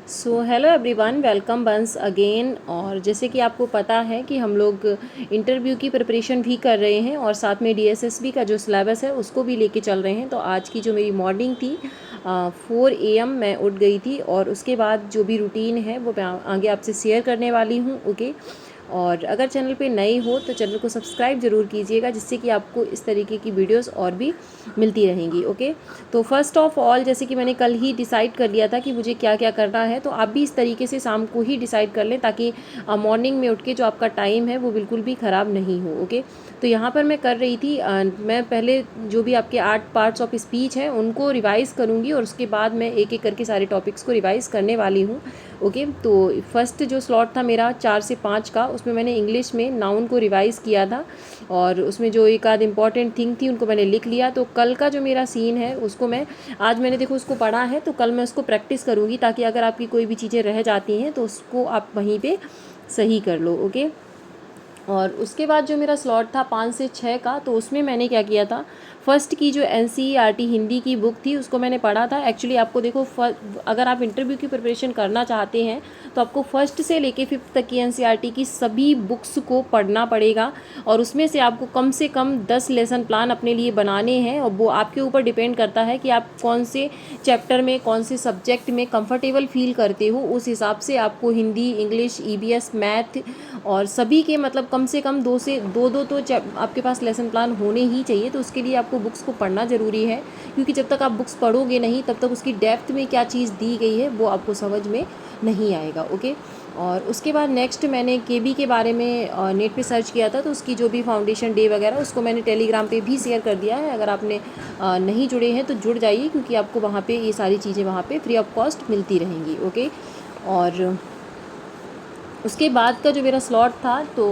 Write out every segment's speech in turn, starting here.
सो hello everyone, welcome once again. और जैसे कि आपको पता है कि हम लोग इंटरव्यू की प्रिपरेशन भी कर रहे हैं और साथ में डीएसएसबी का जो सिलेबस है उसको भी लेके चल रहे हैं। तो आज की जो मेरी मॉर्निंग थी 4 AM मैं उठ गई थी और उसके बाद जो भी रूटीन है वो मैं आगे आपसे शेयर करने वाली हूँ। ओके, और अगर चैनल पे नए हो तो चैनल को सब्सक्राइब ज़रूर कीजिएगा, जिससे कि आपको इस तरीके की वीडियोस और भी मिलती रहेंगी। ओके, तो फर्स्ट ऑफ ऑल जैसे कि मैंने कल ही डिसाइड कर लिया था कि मुझे क्या क्या करना है, तो आप भी इस तरीके से शाम को ही डिसाइड कर लें ताकि मॉर्निंग में उठ के जो आपका टाइम है वो बिल्कुल भी ख़राब नहीं हो। ओके, तो यहाँ पर मैं कर रही थी मैं पहले जो भी आपके 8 पार्ट्स ऑफ स्पीच हैं उनको रिवाइज़ करूँगी और उसके बाद मैं एक एक करके सारे टॉपिक्स को रिवाइज़ करने वाली हूँ। ओके, तो फर्स्ट जो स्लॉट था मेरा 4 से 5 का, उसमें मैंने इंग्लिश में नाउन को रिवाइज़ किया था और उसमें जो एक आध इम्पॉर्टेंट थिंग थी उनको मैंने लिख लिया। तो कल का जो मेरा सीन है उसको मैं आज मैंने देखो उसको पढ़ा है, तो कल मैं उसको प्रैक्टिस करूँगी ताकि अगर आपकी कोई भी चीज़ें रह जाती हैं तो उसको आप वहीं पे सही कर लो। ओके, और उसके बाद जो मेरा स्लॉट था 5 से 6 का, तो उसमें मैंने क्या किया था, फर्स्ट की जो एनसीईआरटी हिंदी की बुक थी उसको मैंने पढ़ा था। एक्चुअली आपको देखो अगर आप इंटरव्यू की प्रिपरेशन करना चाहते हैं तो आपको फर्स्ट से लेके 5th तक की एनसीईआरटी की सभी बुक्स को पढ़ना पड़ेगा और उसमें से कम 10 लेसन प्लान अपने लिए बनाने हैं और वो आपके ऊपर डिपेंड करता है कि आप कौन से चैप्टर में कौन से सब्जेक्ट में कंफर्टेबल फील करते हो। उस हिसाब से आपको हिंदी, इंग्लिश, ईवीएस, मैथ और सभी के मतलब कम से कम दो तो आपके पास लेसन प्लान होने ही चाहिए। तो उसके लिए आपको बुक्स को पढ़ना ज़रूरी है, क्योंकि जब तक आप बुक्स पढ़ोगे नहीं तब तक उसकी डेप्थ में क्या चीज़ दी गई है वो आपको समझ में नहीं आएगा। ओके, और उसके बाद नेक्स्ट मैंने केबी के बारे में नेट पे सर्च किया था, तो उसकी जो भी फाउंडेशन डे वगैरह उसको मैंने टेलीग्राम पे भी शेयर कर दिया है। अगर आपने नहीं जुड़े हैं तो जुड़ जाइए, क्योंकि आपको वहाँ पे ये सारी चीज़ें वहाँ पे फ्री ऑफ कॉस्ट मिलती रहेंगी। ओके, और उसके बाद का जो मेरा स्लॉट था तो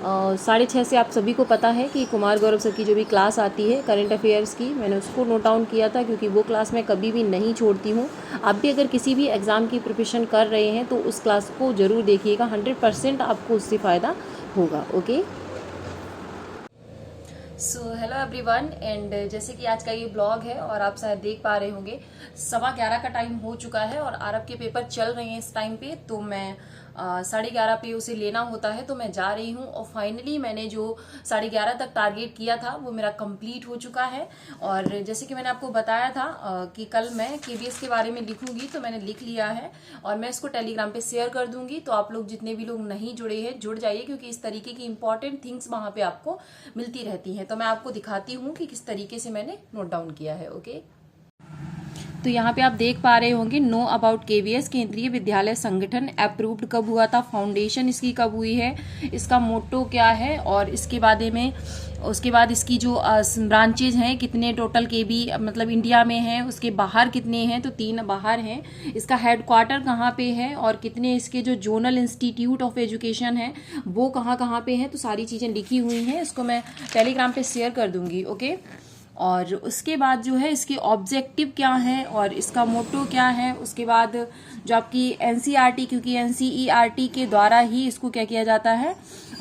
6:30 से आप सभी को पता है कि कुमार गौरव सर की जो भी क्लास आती है करंट अफेयर्स की, मैंने उसको नोट डाउन किया था क्योंकि वो क्लास मैं कभी भी नहीं छोड़ती हूँ। आप भी अगर किसी भी एग्ज़ाम की प्रिपरेशन कर रहे हैं तो उस क्लास को ज़रूर देखिएगा, 100% आपको उससे फ़ायदा होगा। Okay, so hello everyone, and जैसे कि आज का ये ब्लॉग है और आप शायद देख पा रहे होंगे 11:15 का टाइम हो चुका है और आरब के पेपर चल रहे हैं इस टाइम पे। तो मैं 11:30 पे उसे लेना होता है, तो मैं जा रही हूँ और फाइनली मैंने जो 11:30 तक टारगेट किया था वो मेरा कंप्लीट हो चुका है। और जैसे कि मैंने आपको बताया था कि कल मैं केबीएस के बारे में लिखूंगी, तो मैंने लिख लिया है और मैं इसको टेलीग्राम पे शेयर कर दूंगी। तो आप लोग जितने भी लोग नहीं जुड़े हैं जुड़ जाइए, क्योंकि इस तरीके की इंपॉर्टेंट थिंग्स वहां पे आपको मिलती रहती हैं। तो मैं आपको दिखाती हूँ कि किस तरीके से मैंने नोट डाउन किया है। ओके, तो यहाँ पे आप देख पा रहे होंगे नो अबाउट केवीएस, केंद्रीय विद्यालय संगठन अप्रूव्ड कब हुआ था, फाउंडेशन इसकी कब हुई है, इसका मोटो क्या है, और इसके बारे में उसके बाद इसकी जो ब्रांचेज हैं कितने टोटल केबी मतलब इंडिया में हैं, उसके बाहर कितने हैं, तो 3 बाहर हैं। इसका हेडक्वार्टर कहाँ पे है और कितने इसके जो जोनल इंस्टीट्यूट ऑफ एजुकेशन है वो कहाँ कहाँ पे हैं, तो सारी चीज़ें लिखी हुई हैं। इसको मैं टेलीग्राम पे शेयर कर दूंगी। ओके, और उसके बाद जो है इसके ऑब्जेक्टिव क्या है और इसका मोटो क्या है। उसके बाद जो आपकी एनसीईआरटी, क्योंकि एनसीईआरटी के द्वारा ही इसको क्या किया जाता है,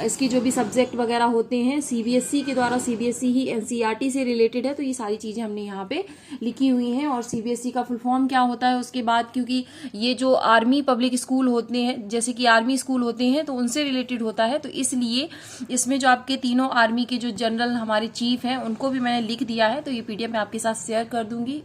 इसकी जो भी सब्जेक्ट वगैरह होते हैं सीबीएसई के द्वारा, सीबीएसई ही एनसीईआरटी से रिलेटेड है, तो ये सारी चीज़ें हमने यहाँ पे लिखी हुई हैं। और सीबीएसई का फुल फॉर्म क्या होता है उसके बाद, क्योंकि ये जो आर्मी पब्लिक स्कूल होते हैं, जैसे कि आर्मी स्कूल होते हैं, तो उनसे रिलेटेड होता है, तो इसलिए इसमें जो आपके तीनों आर्मी के जो जनरल हमारे चीफ हैं उनको भी मैंने लिख दिया है। तो ये पीडीएफ मैं आपके साथ शेयर कर दूंगी।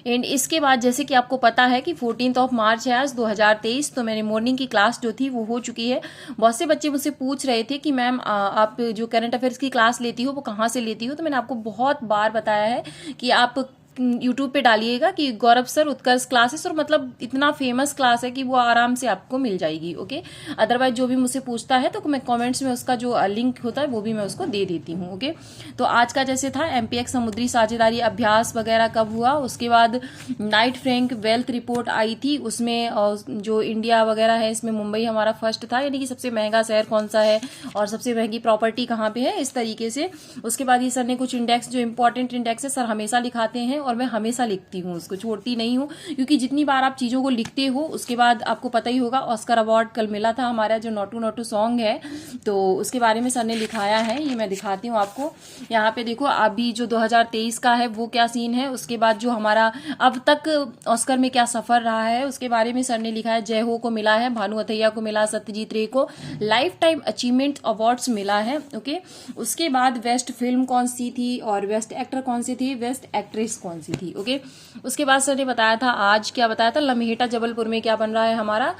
एंड इसके बाद जैसे कि आपको पता है कि 14 मार्च है आज 2023, तो मेरी मॉर्निंग की क्लास जो थी वो हो चुकी है। बहुत से बच्चे मुझसे पूछ रहे थे कि मैम आप जो करंट अफेयर्स की क्लास लेती हो वो कहाँ से लेती हो, तो मैंने आपको बहुत बार बताया है कि आप यूट्यूब पे डालिएगा कि गौरव सर उत्कर्ष क्लासेस, और मतलब इतना फेमस क्लास है कि वो आराम से आपको मिल जाएगी। ओके, अदरवाइज जो भी मुझसे पूछता है तो मैं कमेंट्स में उसका जो लिंक होता है वो भी मैं उसको दे देती हूँ। ओके, तो आज का जैसे था एमपीएक्स समुद्री साझेदारी अभ्यास वगैरह कब हुआ, उसके बाद नाइट फ्रैंक वेल्थ रिपोर्ट आई थी, उसमें जो इंडिया वगैरह है इसमें मुंबई हमारा फर्स्ट था, यानी कि सबसे महंगा शहर कौन सा है और सबसे महंगी प्रॉपर्टी कहाँ पे है, इस तरीके से। उसके बाद ये सर ने कुछ इंडेक्स जो इंपॉर्टेंट इंडेक्स है सर हमेशा लिखाते हैं, और मैं हमेशा लिखती हूँ, उसको छोड़ती नहीं हूँ, क्योंकि जितनी बार आप चीज़ों को लिखते हो उसके बाद आपको पता ही होगा ऑस्कर अवार्ड कल मिला था हमारा जो नोटू नोटू सॉन्ग है, तो उसके बारे में सर ने लिखाया है। ये मैं दिखाती हूँ आपको, यहाँ पे देखो अभी जो 2023 का है वो क्या सीन है, उसके बाद जो हमारा अब तक ऑस्कर में क्या सफर रहा है उसके बारे में सर ने लिखा है। जय हो को मिला है, भानु अथैया को मिला, सत्यजीत रे को लाइफ टाइम अचीवमेंट अवार्ड्स मिला है। ओके, उसके बाद बेस्ट फिल्म कौन सी थी और बेस्ट एक्टर कौन सी थी, बेस्ट एक्ट्रेस कौन सी थी। ओके, उसके बाद सर ने बताया था, आज क्या बताया था, लम्हेटा जबलपुर में क्या बन रहा है हमारा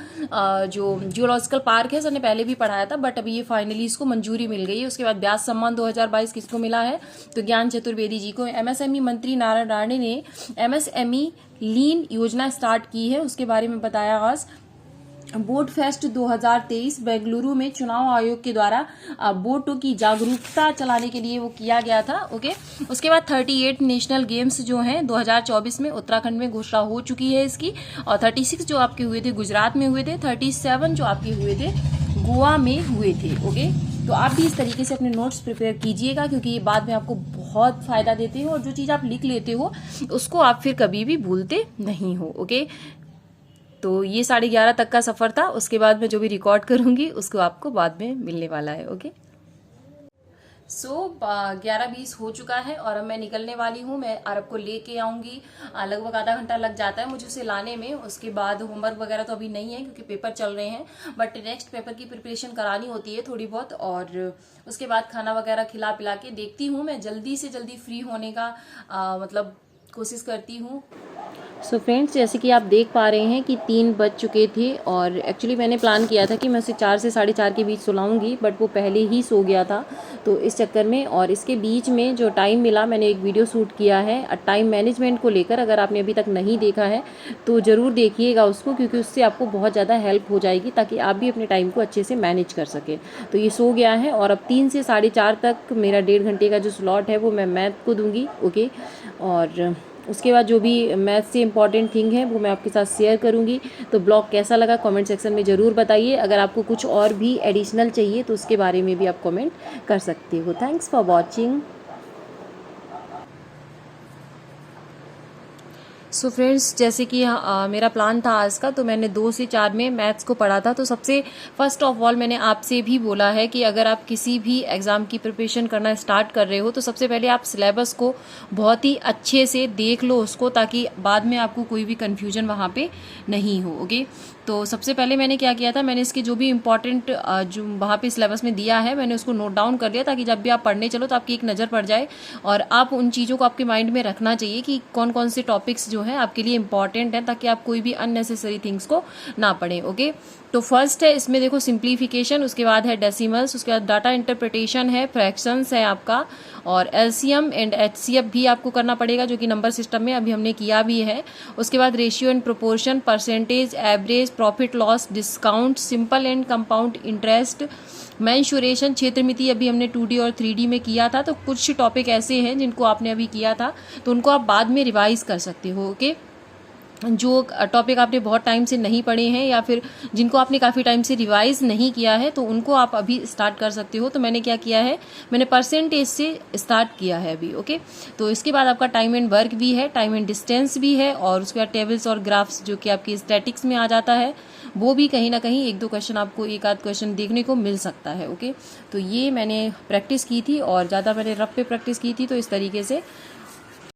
जो जियोलॉजिकल पार्क है, सर ने पहले भी पढ़ाया था बट अभी ये फाइनली इसको मंजूरी मिल गई है। उसके बाद व्यास सम्मान 2022 किसको मिला है, तो ज्ञान चतुर्वेदी जी को। एमएसएमई मंत्री नारायण राणे ने एमएसएमई लीन योजना स्टार्ट की है, उसके बारे में बताया आज। बोट फेस्ट 2023 बेंगलुरु में चुनाव आयोग के द्वारा बोटों की जागरूकता चलाने के लिए वो किया गया था। ओके, उसके बाद 38 नेशनल गेम्स जो हैं 2024 में उत्तराखंड में घोषणा हो चुकी है इसकी, और 36 जो आपके हुए थे गुजरात में हुए थे, 37 जो आपके हुए थे गोवा में हुए थे। ओके, तो आप भी इस तरीके से अपने नोट्स प्रिपेयर कीजिएगा, क्योंकि ये बाद में आपको बहुत फायदा देते हो, और जो चीज़ आप लिख लेते हो उसको आप फिर कभी भी भूलते नहीं हो। ओके, तो ये 11:30 तक का सफ़र था, उसके बाद मैं जो भी रिकॉर्ड करूँगी उसको आपको बाद में मिलने वाला है। ओके, सो 11:20 हो चुका है और अब मैं निकलने वाली हूँ। मैं अरब को लेके आऊँगी, लगभग आधा घंटा लग जाता है मुझे उसे लाने में। उसके बाद होमवर्क वगैरह तो अभी नहीं है क्योंकि पेपर चल रहे हैं, बट नेक्स्ट पेपर की प्रिपरेशन करानी होती है थोड़ी बहुत, और उसके बाद खाना वगैरह खिला पिला के देखती हूँ मैं जल्दी से जल्दी फ्री होने का मतलब कोशिश करती हूँ। सो फ्रेंड्स, जैसे कि आप देख पा रहे हैं कि 3 बज चुके थे, और एक्चुअली मैंने प्लान किया था कि मैं उसे 4 से 4:30 के बीच सुलाऊंगी, बट वो पहले ही सो गया था, तो इस चक्कर में। और इसके बीच में जो टाइम मिला, मैंने एक वीडियो शूट किया है टाइम मैनेजमेंट को लेकर। अगर आपने अभी तक नहीं देखा है तो ज़रूर देखिएगा उसको, क्योंकि उससे आपको बहुत ज़्यादा हेल्प हो जाएगी, ताकि आप भी अपने टाइम को अच्छे से मैनेज कर सकें। तो ये सो गया है, और अब 3 से 4:30 तक मेरा 1.5 घंटे का जो स्लॉट है वो मैं मैथ को दूंगी। ओके, और उसके बाद जो भी मैथ से इम्पॉर्टेंट थिंग है वो मैं आपके साथ शेयर करूंगी। तो ब्लॉग कैसा लगा कमेंट सेक्शन में ज़रूर बताइए। अगर आपको कुछ और भी एडिशनल चाहिए तो उसके बारे में भी आप कमेंट कर सकते हो। Thanks for watching. So friends, जैसे कि मेरा प्लान था आज का, तो मैंने 2 से 4 में मैथ्स को पढ़ा था। तो सबसे फर्स्ट ऑफ ऑल मैंने आपसे भी बोला है कि अगर आप किसी भी एग्ज़ाम की प्रिपरेशन करना स्टार्ट कर रहे हो तो सबसे पहले आप सिलेबस को बहुत ही अच्छे से देख लो उसको, ताकि बाद में आपको कोई भी कन्फ्यूजन वहाँ पे नहीं हो। ओके, तो सबसे पहले मैंने क्या किया था, मैंने इसके जो भी इम्पोर्टेंट जो वहाँ पे सिलेबस में दिया है मैंने उसको नोट डाउन कर लिया, ताकि जब भी आप पढ़ने चलो तो आपकी एक नज़र पड़ जाए, और आप उन चीज़ों को आपके माइंड में रखना चाहिए कि कौन कौन से टॉपिक्स जो हैं आपके लिए इंपॉर्टेंट हैं, ताकि आप कोई भी अननेसेसरी थिंग्स को ना पढ़ें। ओके, तो फर्स्ट है इसमें देखो सिंप्लीफिकेशन, उसके बाद है डेसिमल्स, उसके बाद डाटा इंटरप्रिटेशन है, फ्रैक्शंस है आपका, और एलसीएम एंड एचसीएफ भी आपको करना पड़ेगा, जो कि नंबर सिस्टम में अभी हमने किया भी है। उसके बाद ratio and proportion, percentage, average, profit loss, discount, simple and compound interest, mensuration, क्षेत्रमिति अभी हमने 2D और 3D में किया था। तो कुछ टॉपिक ऐसे हैं जिनको आपने अभी किया था तो उनको आप बाद में रिवाइज कर सकते हो। ओके, जो टॉपिक आपने बहुत टाइम से नहीं पढ़े हैं या फिर जिनको आपने काफ़ी टाइम से रिवाइज नहीं किया है तो उनको आप अभी स्टार्ट कर सकते हो। तो मैंने क्या किया है, मैंने परसेंटेज से स्टार्ट किया है अभी। ओके, तो इसके बाद आपका टाइम एंड वर्क भी है, टाइम एंड डिस्टेंस भी है, और उसके बाद टेबल्स और ग्राफ्स जो कि आपकी स्टैटिक्स में आ जाता है, वो भी कहीं ना कहीं 1-2 क्वेश्चन आपको एक आध क्वेश्चन देखने को मिल सकता है। ओके, तो ये मैंने प्रैक्टिस की थी और ज़्यादा मैंने रफ पे प्रैक्टिस की थी, तो इस तरीके से